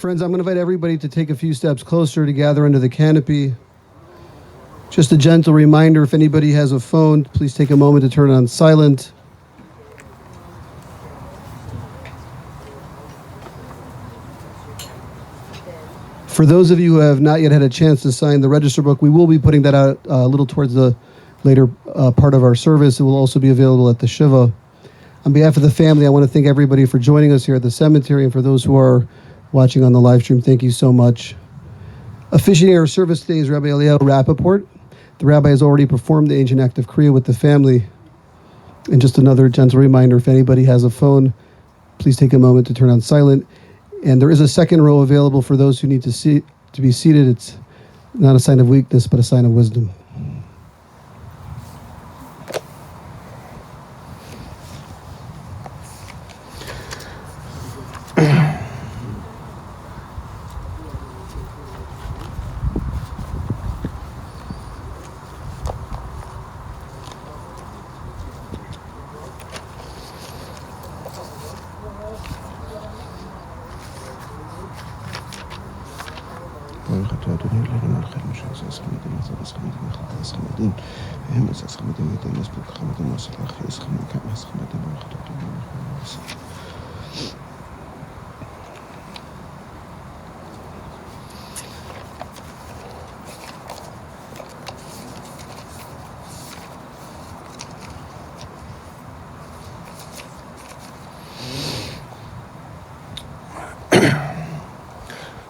Friends, I'm going to invite everybody to take a few steps closer to gather under the canopy. Just a gentle reminder, if anybody has a phone, please take a moment to turn it on silent. For those of you who have not yet had a chance to sign the register book, we will be putting that out a little towards the later part of our service. It will also be available at the Shiva. On behalf of the family, I want to thank everybody for joining us here at the cemetery, and for those who are watching on the live stream, thank you so much. Officiating our service today is Rabbi Eliyahu Rappaport. The rabbi has already performed the ancient act of Kriya with the family. And just another gentle reminder, if anybody has a phone, please take a moment to turn on silent. And there is a second row available for those who need to be seated. It's not a sign of weakness, but a sign of wisdom.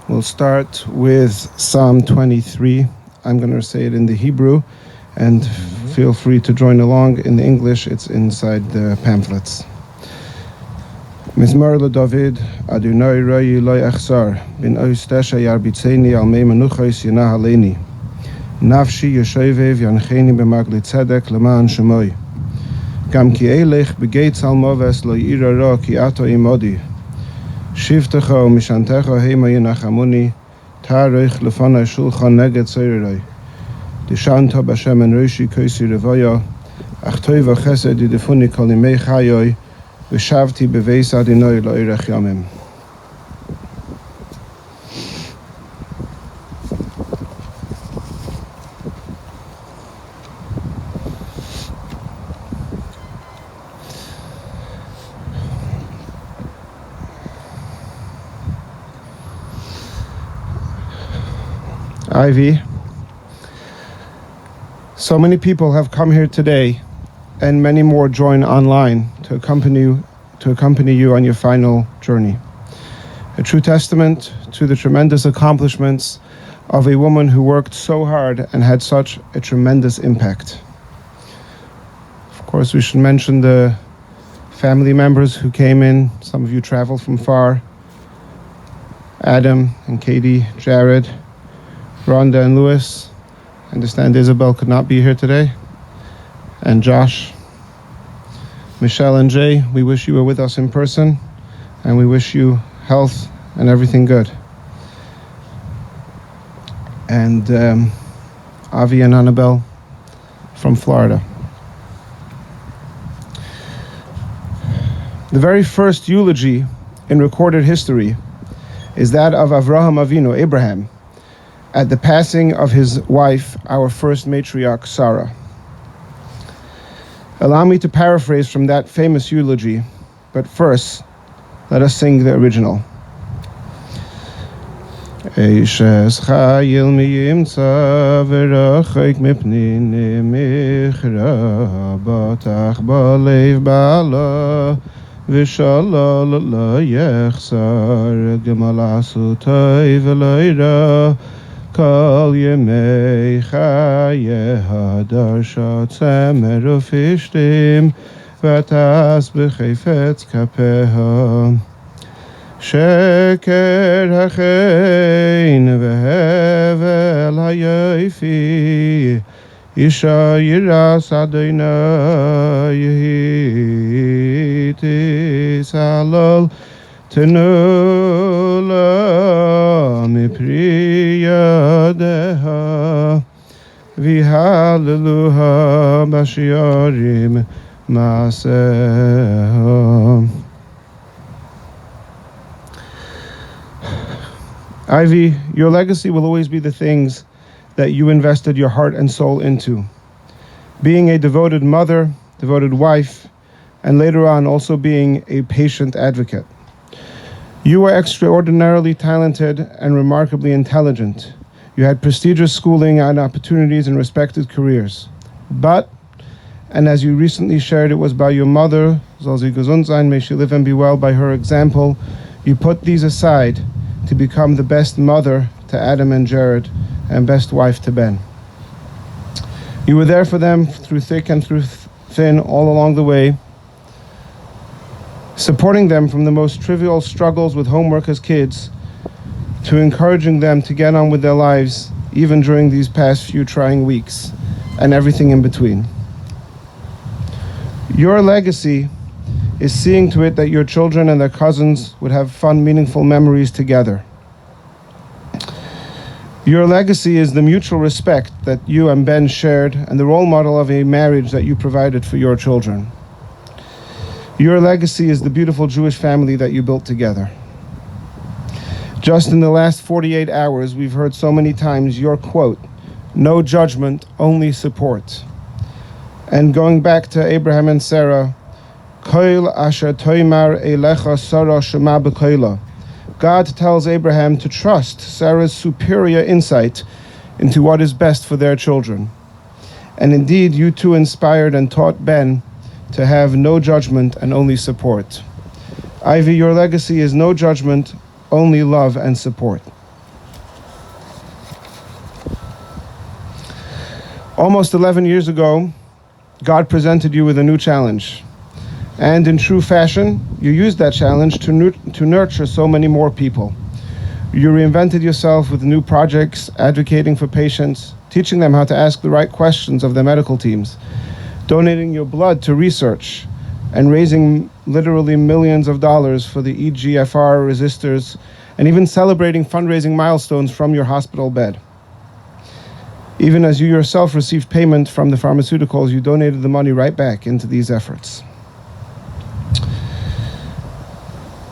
We'll start with Psalm 23. I'm going to say it in the Hebrew, and feel free to join along. In the English, it's inside the pamphlets. Mizmor LeDavid, Adonai Roi Lo Echsar, Bin Oistesha Yarbitzeni Al Mei Menuchos Yinah Aleini. Nafshi Yeshovev Yancheni B'Magli Tzedek Leman Shemoi. Gam Ki Elech Begeitz Al Moves Lo Yira Ra Ki Ato Imodi. Shivtecha Mishantecha Hema Yinachamuni Tarech Lefanai Shulchan Neged Seirei Dishanta Bashem En Roshi Kosi Revaya Achtoi Vachesed Yidefuni Kalimei Chayoi V'shavti Beveis Adonai La'irech Yamim. Ivy. So many people have come here today, and many more join online to accompany you on your final journey. A true testament to the tremendous accomplishments of a woman who worked so hard and had such a tremendous impact. Of course, we should mention the family members who came in. Some of you traveled from far. Adam and Katie, Jared, Rhonda and Lewis. I understand Isabel could not be here today. And Josh, Michelle and Jay, we wish you were with us in person, and we wish you health and everything good. And Avi and Annabelle from Florida. The very first eulogy in recorded history is that of Avraham Avinu, Abraham, at the passing of his wife, our first matriarch, Sarah. Allow me to paraphrase from that famous eulogy, but first, let us sing the original. Eishes chayil miyimtza v'rachek mipni nimichra batach balev bala v'shalal lo yechsar gemal asutay v'loira Kol yemei chayeha darshat tzemer ufishtim v'tas b'chefetz kapeha sheker hachein v'hevel hayofi isha yiras Adonai yihitis halal tenula mipri yadeha v'haleluha b'shiarim ma'aseha. Ivy, your legacy will always be the things that you invested your heart and soul into. Being a devoted mother, devoted wife, and later on also being a patient advocate. You were extraordinarily talented and remarkably intelligent. You had prestigious schooling and opportunities and respected careers. But, and as you recently shared, it was by your mother, soll sie gesund sein, may she live and be well, by her example, you put these aside to become the best mother to Adam and Jared and best wife to Ben. You were there for them through thick and through thin all along the way, supporting them from the most trivial struggles with homework as kids to encouraging them to get on with their lives even during these past few trying weeks and everything in between. Your legacy is seeing to it that your children and their cousins would have fun, meaningful memories together. Your legacy is the mutual respect that you and Ben shared and the role model of a marriage that you provided for your children. Your legacy is the beautiful Jewish family that you built together. Just in the last 48 hours, we've heard so many times your quote, "No judgment, only support." And going back to Abraham and Sarah, "Koil asher toimar elecha Sarah shema b'koila." God tells Abraham to trust Sarah's superior insight into what is best for their children. And indeed, you two inspired and taught Ben to have no judgment and only support. Ivy, your legacy is no judgment, only love and support. Almost 11 years ago, God presented you with a new challenge. And in true fashion, you used that challenge to nurture so many more people. You reinvented yourself with new projects, advocating for patients, teaching them how to ask the right questions of their medical teams, donating your blood to research, and raising literally millions of dollars for the EGFR resistors, and even celebrating fundraising milestones from your hospital bed. Even as you yourself received payment from the pharmaceuticals, you donated the money right back into these efforts.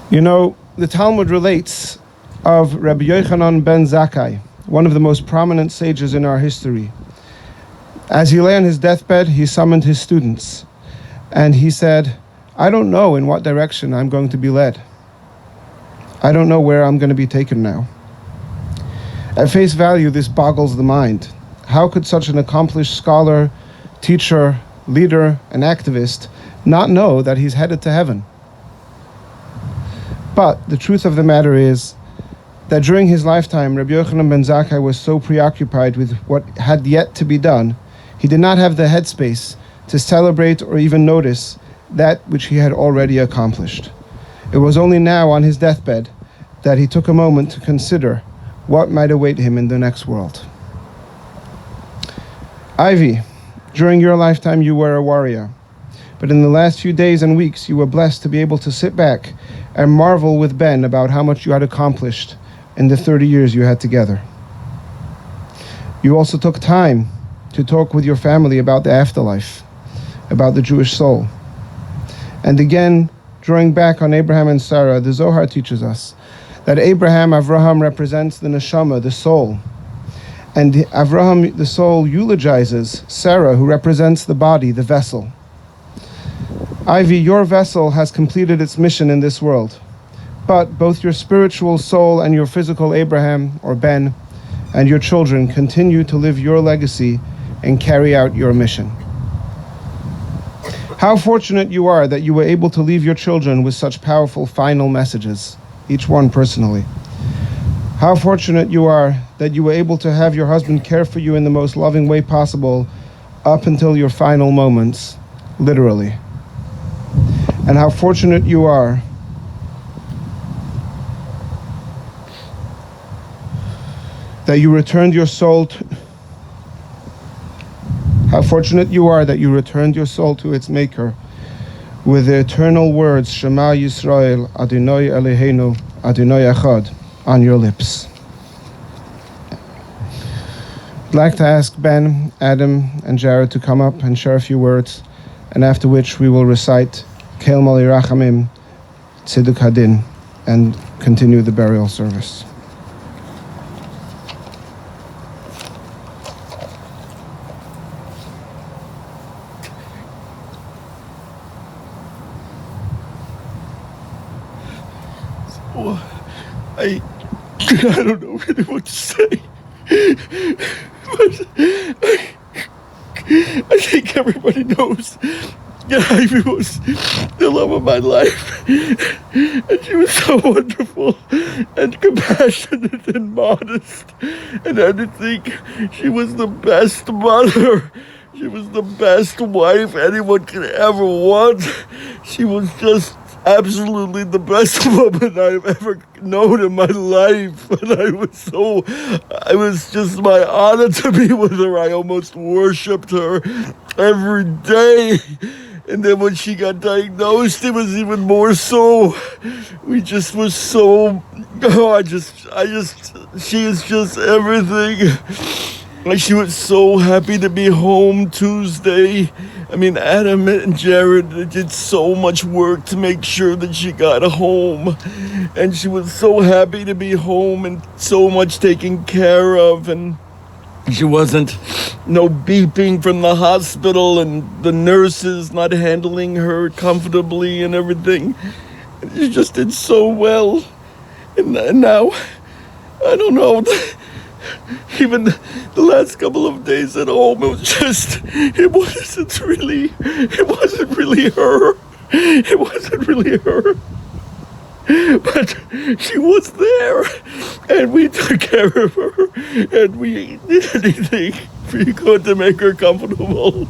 You know, the Talmud relates of Rabbi Yochanan ben Zakkai, one of the most prominent sages in our history. As he lay on his deathbed, he summoned his students, and he said, "I don't know in what direction I'm going to be led. I don't know where I'm going to be taken now." At face value, this boggles the mind. How could such an accomplished scholar, teacher, leader, and activist not know that he's headed to heaven? But the truth of the matter is that during his lifetime, Rabbi Yochanan ben Zakkai was so preoccupied with what had yet to be done, he did not have the headspace to celebrate or even notice that which he had already accomplished. It was only now on his deathbed that he took a moment to consider what might await him in the next world. Ivy, during your lifetime you were a warrior, but in the last few days and weeks you were blessed to be able to sit back and marvel with Ben about how much you had accomplished in the 30 years you had together. You also took time to talk with your family about the afterlife, about the Jewish soul. And again, drawing back on Abraham and Sarah, the Zohar teaches us that Avraham represents the neshama, the soul. And Avraham, the soul, eulogizes Sarah, who represents the body, the vessel. Ivy, your vessel has completed its mission in this world, but both your spiritual soul and your physical Abraham, or Ben, and your children continue to live your legacy and carry out your mission. How fortunate you are that you were able to leave your children with such powerful final messages, each one personally. How fortunate you are that you were able to have your husband care for you in the most loving way possible up until your final moments, literally. And how fortunate you are that you returned your soul to, how fortunate you are that you returned your soul to its maker with the eternal words Shema Yisrael Adonai Eloheinu Adonai Echad on your lips. I'd like to ask Ben, Adam, and Jared to come up and share a few words, and after which we will recite Kel Mali Rachamim Tziduk Hadin and continue the burial service. I don't know really what to say. But I think everybody knows that Ivy was the love of my life. And she was so wonderful and compassionate and modest. And I think she was the best mother. She was the best wife anyone could ever want. She was just absolutely the best woman I've ever known in my life. And it was just my honor to be with her. I almost worshipped her every day. And then when she got diagnosed, it was even more so. We just were so, she is just everything. Like, she was so happy to be home Tuesday. I mean, Adam and Jared did so much work to make sure that she got home. And she was so happy to be home and so much taken care of. And she wasn't no beeping from the hospital and the nurses not handling her comfortably and everything. She just did so well. And now, I don't know. Even the last couple of days at home, it wasn't really her. It wasn't really her. But she was there, and we took care of her, and we did anything we could to make her comfortable.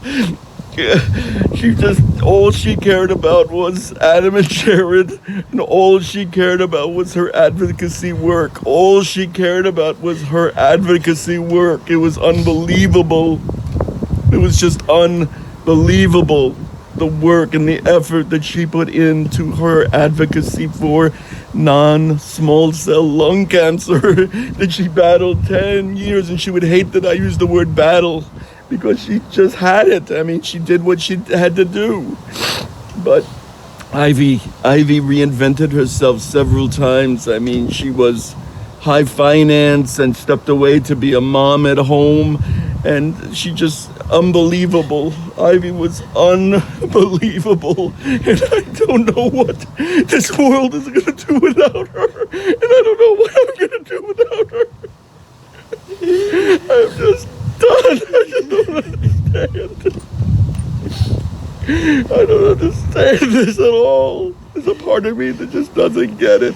All she cared about was Adam and Jared, and all she cared about was her advocacy work. All she cared about was her advocacy work. It was unbelievable. It was just unbelievable, the work and the effort that she put into her advocacy for non-small cell lung cancer that she battled 10 years, and she would hate that I use the word battle, because she just had it. I mean, she did what she had to do. But Ivy reinvented herself several times. I mean, she was high finance and stepped away to be a mom at home. And she just unbelievable. Ivy was unbelievable. And I don't know what this world is going to do without her. And I don't know what I'm going to do without her. I'm just done. I just don't understand. I don't understand this at all. There's a part of me that just doesn't get it.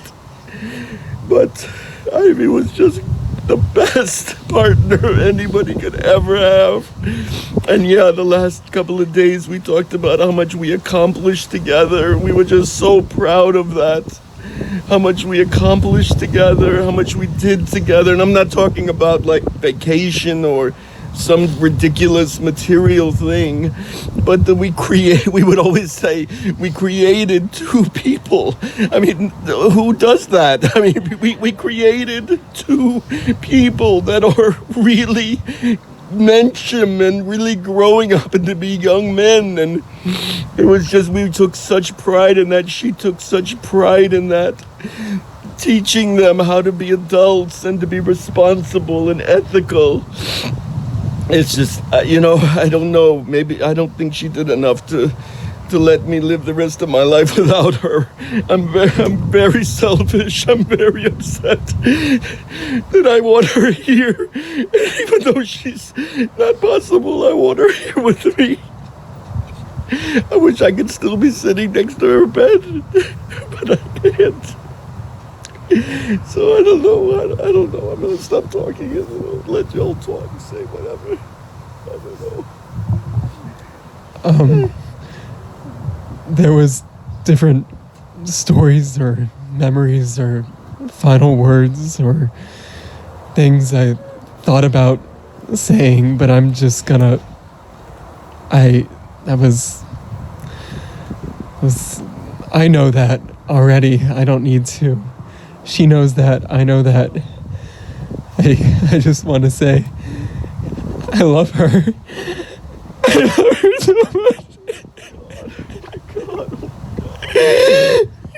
But Ivy was just the best partner anybody could ever have. And yeah, the last couple of days we talked about how much we accomplished together. We were just so proud of that. How much we accomplished together, how much we did together. And I'm not talking about like vacation or some ridiculous material thing, but that we would always say we created two people. I mean, who does that? I mean, we created two people that are really mentioned and really growing up and to be young men. And it was just, we took such pride in that. She took such pride in that, teaching them how to be adults and to be responsible and ethical. It's just, I don't know. Maybe I don't think she did enough to let me live the rest of my life without her. I'm very selfish. I'm very upset that I want her here. And even though she's not possible, I want her here with me. I wish I could still be sitting next to her bed, but I can't. So I don't know. I don't know. I'm gonna stop talking and let y'all talk and say whatever. I don't know. There was different stories or memories or final words or things I thought about saying, but I'm just gonna. I know that already. I don't need to. She knows that. I know that. I just want to say, I love her. I love her so much.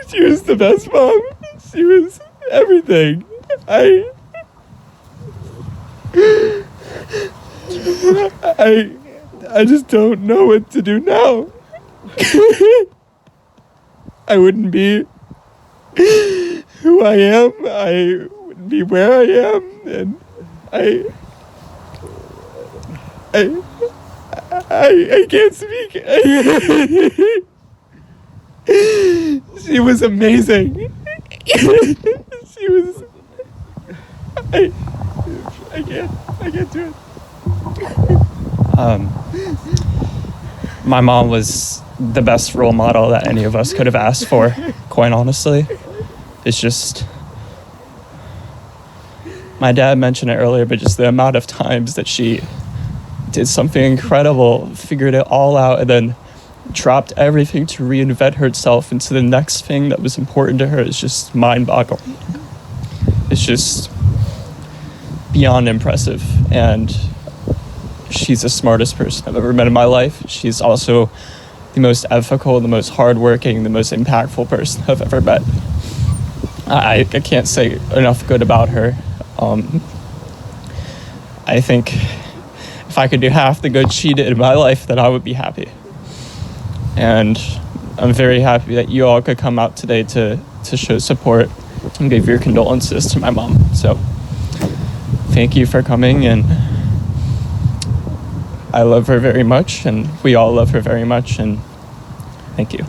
She was the best mom. She was everything. I just don't know what to do now. I wouldn't be who I am, I would be where I am, and I can't speak. She was amazing. She was. I can't do it. My mom was the best role model that any of us could have asked for, quite honestly. It's just, my dad mentioned it earlier, but just the amount of times that she did something incredible, figured it all out, and then dropped everything to reinvent herself into the next thing that was important to her is just mind-boggling. It's just beyond impressive, and she's the smartest person I've ever met in my life. She's also the most ethical, the most hardworking, the most impactful person I've ever met. I can't say enough good about her. I think if I could do half the good she did in my life, then I would be happy. And I'm very happy that you all could come out today to show support and give your condolences to my mom. So thank you for coming, and I love her very much, and we all love her very much, and thank you.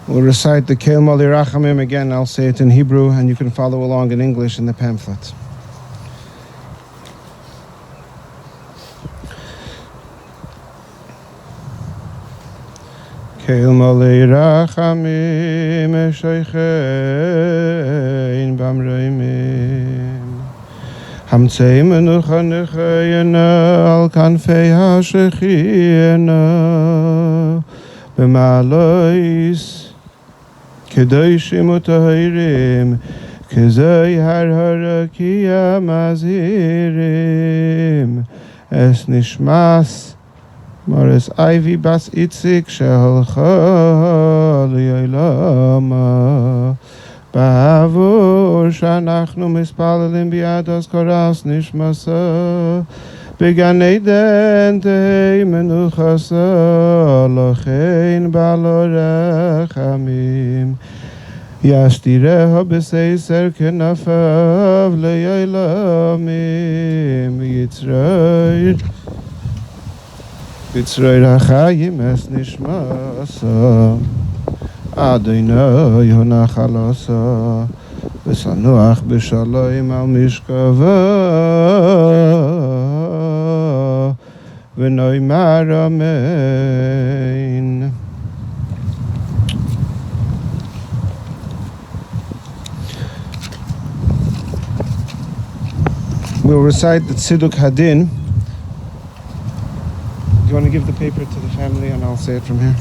We'll recite the Keil Mali Rachamim again. I'll say it in Hebrew, and you can follow along in English in the pamphlet. Keil Mali Rachamim Eshechein Bamreimim Hamtzei Menucha Nechayena Al Kanfei HaShechiena B'Malois Kedoshim Utahirim Kezoi Har-Harakia Mazirim Es Nishmas Morris Ivy Bas Itzik Sheholcha Li'olama Ba'avur Shanachnu Mispalalim Bi'adas Koras Nishmasa Began Eden Tei Menuchasa Lochein Balo Rechamim Yashtireha B'Seiser Kenafav Le'olamim Yitzroir Yitzroir HaChayim Es Nishmasa Adonai Honachalasa V'sanuach B'Shalom Al Mishkava V'noimar Amen. We'll recite the Tziduk Hadin. Do you want to give the paper to the family and I'll say it from here?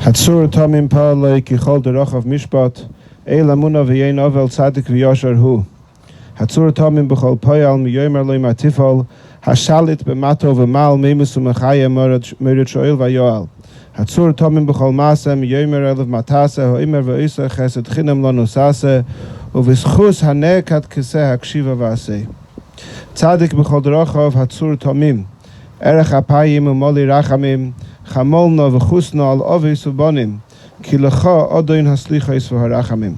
Hatsur Tamim Pa'alei Kichol Derachav Mishpat Eil Amuna V'yein Ovel Tzadik V'yashar Hu Hatsur Tamim B'chol Payal Miyomer Loi Matifol Hashalit B'mato V'mal Mimus U'mechaya Merit Shoel V'yoal Hatsur Tamim B'chol Masa Miyomer Elev Matase Ho'imer V'isa Chesed Chinam Lo Nusase U'v'schus Hanekat Kiseh Hakshiva V'aseh Tzadik B'chol Derachav Hatsur Tamim Erech Apayim U'moli Rachamim Chamolna v'chusna al ovis u'bonim כי לך אדון הסליחוס והרחמים.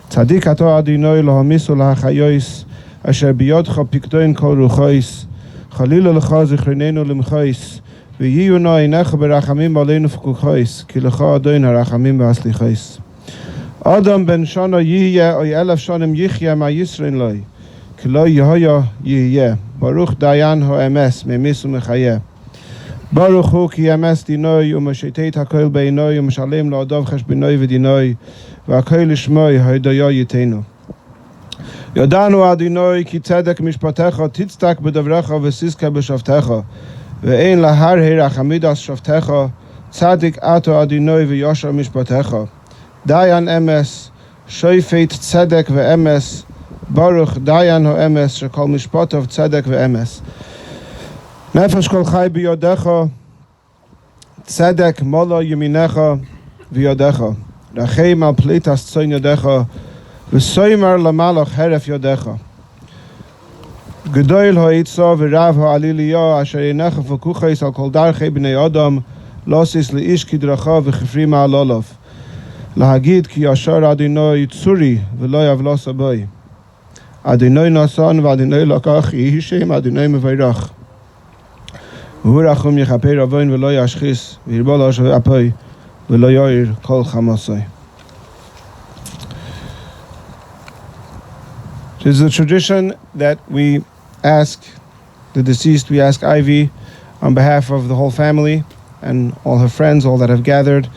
צדיק אתה אדוני להמיס ולהחייס, אשר בידך פיקדון כל רוחויס, חלילה לך זכרננו למחויס, ויהיו נא עיניך ברחמים עלינו פקוחויס, כי לך אדון הרחמים והסליחויס. אדם בן שנה יהיה, או 1000 שנים יחיה מה ישרן לוי, כי לא יהיה יהיה. ברוך דיין האמס, ממיס ומחיה. ברוך הוא כי אמס דינוי ומשתת הכל בעינוי ומשלם לעדיו חשבונוי ודינוי והכל לשמוי ההודיה ייתנו. ידענו אדינוי כי צדק משפטך תצדק בדברך וסיסקה בשבתך ואין להרהר החמידס שבתך צדיק אתה אדינוי ויושר משפטך דיין אמס שופט צדק ואמס ברוך דיין האמס שכל משפטו צדק ואמס נפש כל חי ביודך, צדק מולו ימינך ויודך, רחם על פליטס צאן ידך, וסוימר למלך הרף ידך. גדול העצה ורב העליליה, אשר עיניך פקוחס על כל דרכי בני אדם, לוסיס לאיש כדרכה וכפרי מעלליו. להגיד כי ישר אדוני צורי ולא יבלוס בוי. אדוני נשן ואדוני לקח, יהי שם אדוני מברך. והוא רחום יכפר עוון ולא ישחיס, וירבה לו שווה אפי, ולא יאיר כל חמאסי. It is a tradition that we ask the deceased, we ask Ivy on behalf of the whole family and all her friends, all that have gathered,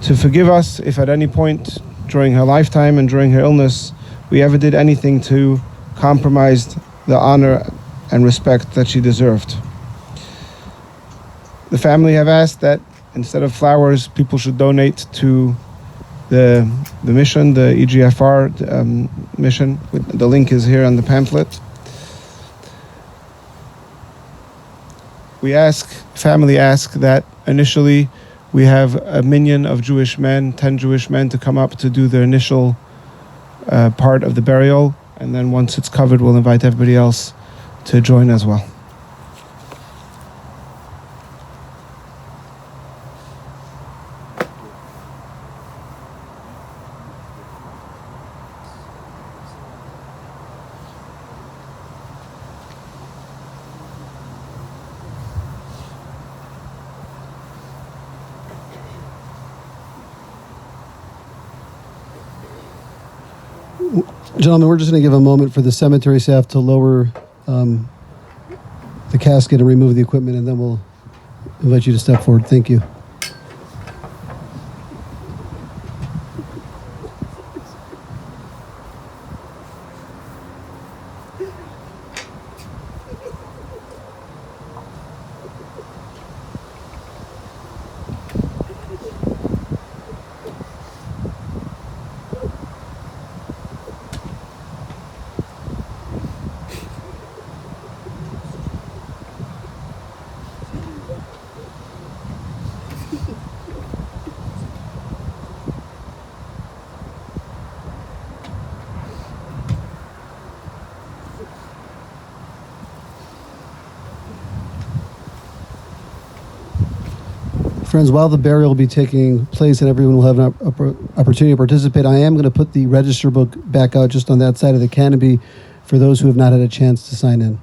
to forgive us if at any point during her lifetime and during her illness we ever did anything to compromise the honor and respect that she deserved. The family have asked that instead of flowers, people should donate to the mission, the EGFR mission. The link is here on the pamphlet. Family ask that initially we have a minyan of Jewish men, 10 Jewish men to come up to do the initial part of the burial. And then once it's covered, we'll invite everybody else to join as well. Gentlemen, we're just going to give a moment for the cemetery staff to lower the casket and remove the equipment, and then we'll invite you to step forward. Thank you. Friends, while the burial will be taking place and everyone will have an opportunity to participate, I am going to put the register book back out just on that side of the canopy for those who have not had a chance to sign in.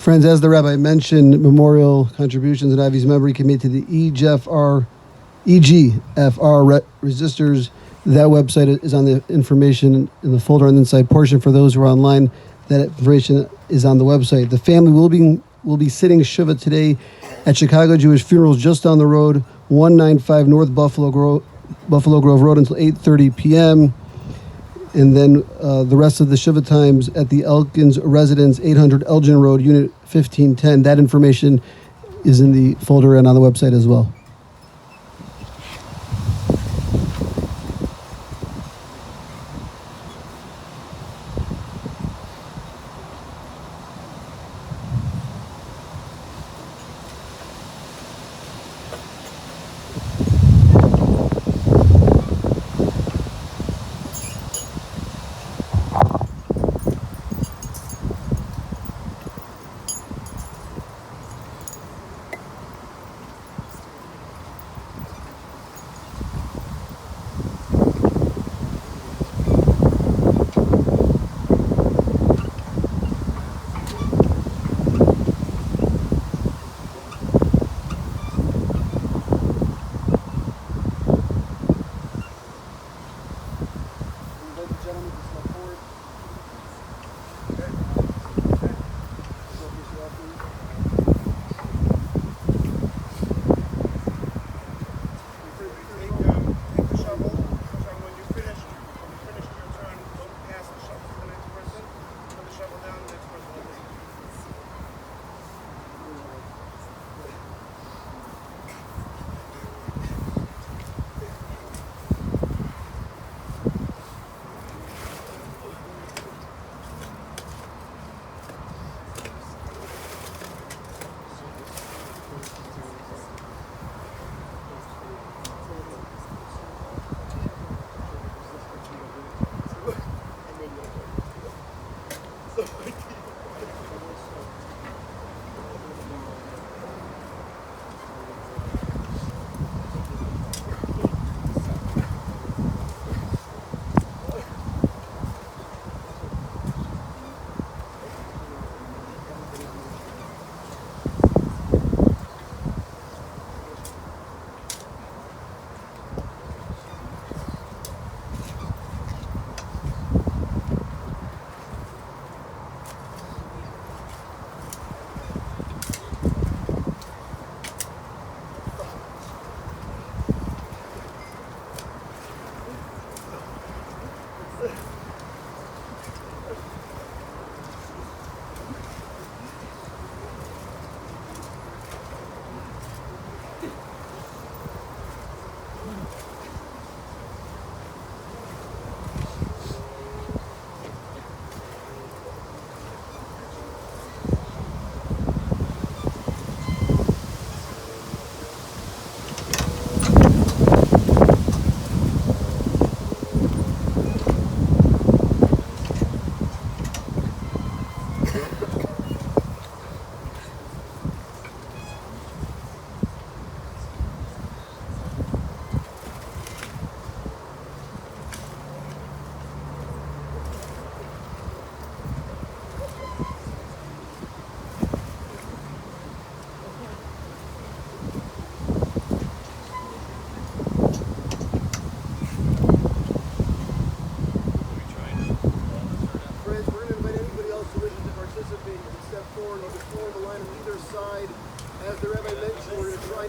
Friends, as the rabbi mentioned, memorial contributions in Ivy's memory can be made to the EGFR resistors. That website is on the information in the folder on the inside portion. For those who are online, that information is on the website. The family will be sitting Shiva today at Chicago Jewish Funerals just down the road, 195 North Buffalo Grove Road until 8:30 p.m. And then the rest of the Shiva times at the Elkins residence, 800 Elgin Road, Unit 1510. That information is in the folder and on the website as well.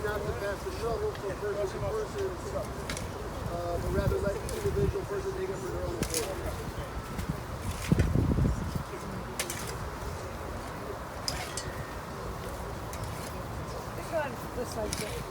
not to pass the shovel from person to person, but rather let each individual person take it for their own affairs. This side.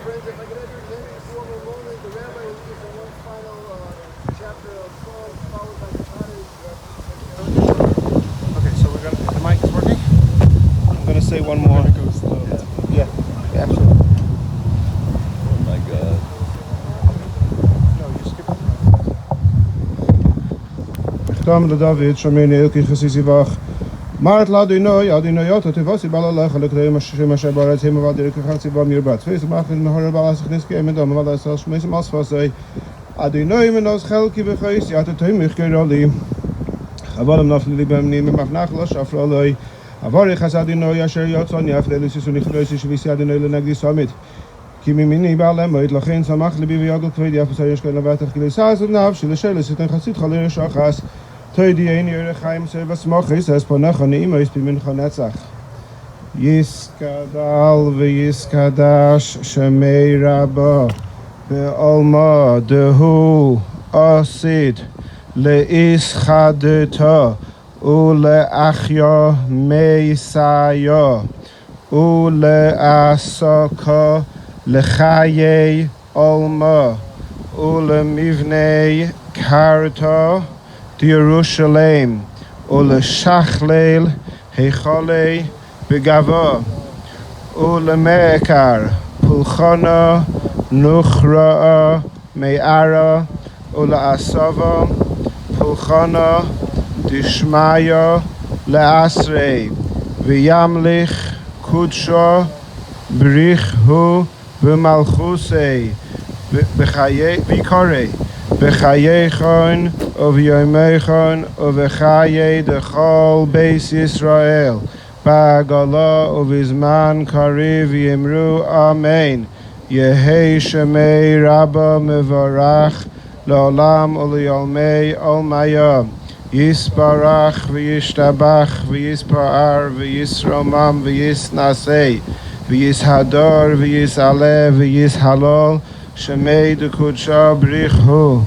Friends, if I could have your attention for one moment, the rabbi will give us one final chapter of Psalms, followed by the cottage. Okay, so we're gonna. The mic is working. I'm gonna say one more. Go slow. Yeah, absolutely. Oh my God. No, you skip it. Tam le David, Shemini Elki Chasisi Vach. Mart ladinoi, adinoyot, ativasi balalach, alekreim Hashem Asher barat him vadir kachatzi mirbat. Face machin nahar balas chniski emedam valas al shmeis masfasei. Adinoi menos chelki v'chais yatatoy michkerali. Chavalam nafli libem nim mafnach lo shafraloi. Avarich has adinoi asher yotzon yafle lusisun ichloisi shvisi adinoi lenagdi samit. כי מימיני בעל אמות, לכן שמח ליבי ויגל כבד יפס היש כאלה בטח גליסה, אז נאב שלשל סתן חצית חליר שחס. תוידי אין ירח חיים סבב סמוכס, אז פנח הנעים איס במנחה נצח. יסקדל ויסקדש שמי רבה, בעלמה דהו עשית לאיס חדתה, ולאחיה מייסיה, ולעסקה לחיי עלמה, ולמבני קרתא דירושלים, ולשכלל היכלי בגבוה, ולמעקר פולחנה נוכרעה מערה, ולעשבה פולחנה דשמיא לעשרי, וימליך קודשו בריחו ומלכוסי ויקורי בחייכון וביומייכון ובחיי דכל בית ישראל בעגלה ובזמן קריב יאמרו אמן. יהי שמי רבה מברך לעולם וליעלמי עלמיה. יסברך וישתבח ויספאר וישרומם ויסנשא ויסהדר ויסעלה ויסהלל שמי דקודשא בריחו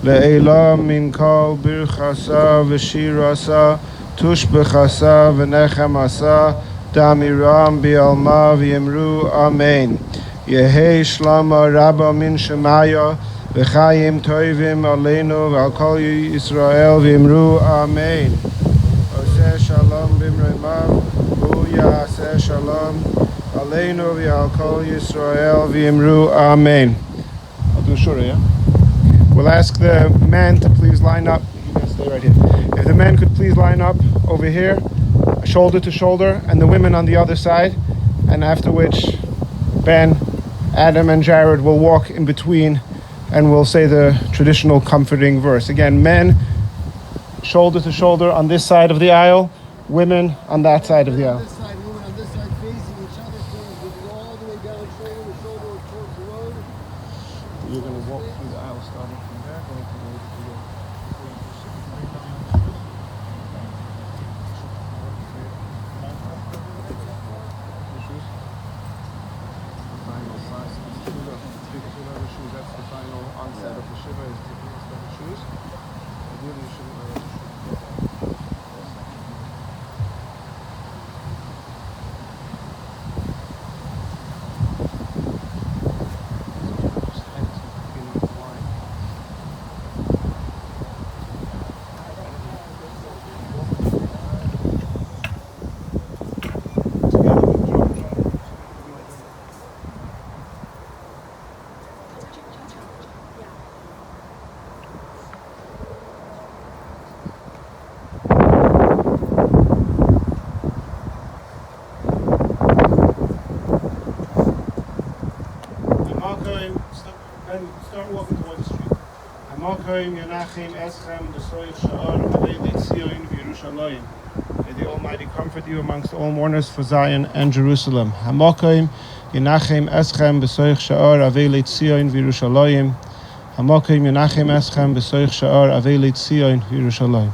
לעילם מן כל ברכסה ושירסה תושבחסה ונחמסה דמירם בעלמה ויאמרו אמן. יהי שלמה רבה מן שמיה וחיים טובים עלינו ועל כל ישראל ויאמרו אמן. עושה שלום במרומיו הוא יעשה שלום עלינו ועל כל ישראל ויאמרו amen. I'll do shorter, yeah? We'll ask the men to please line up. You can stay right here. If the men could please line up over here, shoulder to shoulder, and the women on the other side, and after which Ben, Adam, and Jared will walk in between and we'll say the traditional comforting verse. Again, men shoulder to shoulder on this side of the aisle, women on that side of the aisle. You're going to walk through the aisle starting from there, going to the final size of the shoes. That's the final onset of the shiva, is taking off the shoes. Ideally, you shouldn't wear shoes. And start walking towards the street. Hamakoim Yanachim Eschem B'Soich Sha'ar Avei Tzion V'Yerushalayim. May the Almighty comfort you amongst all mourners for Zion and Jerusalem. Hamakoim Yanachim Eschem B'Soich Sha'ar Avei Tzion V'Yerushalayim. Hamakoim Yanachim Eschem B'Soich Sha'ar Avei Tzion V'Yerushalayim.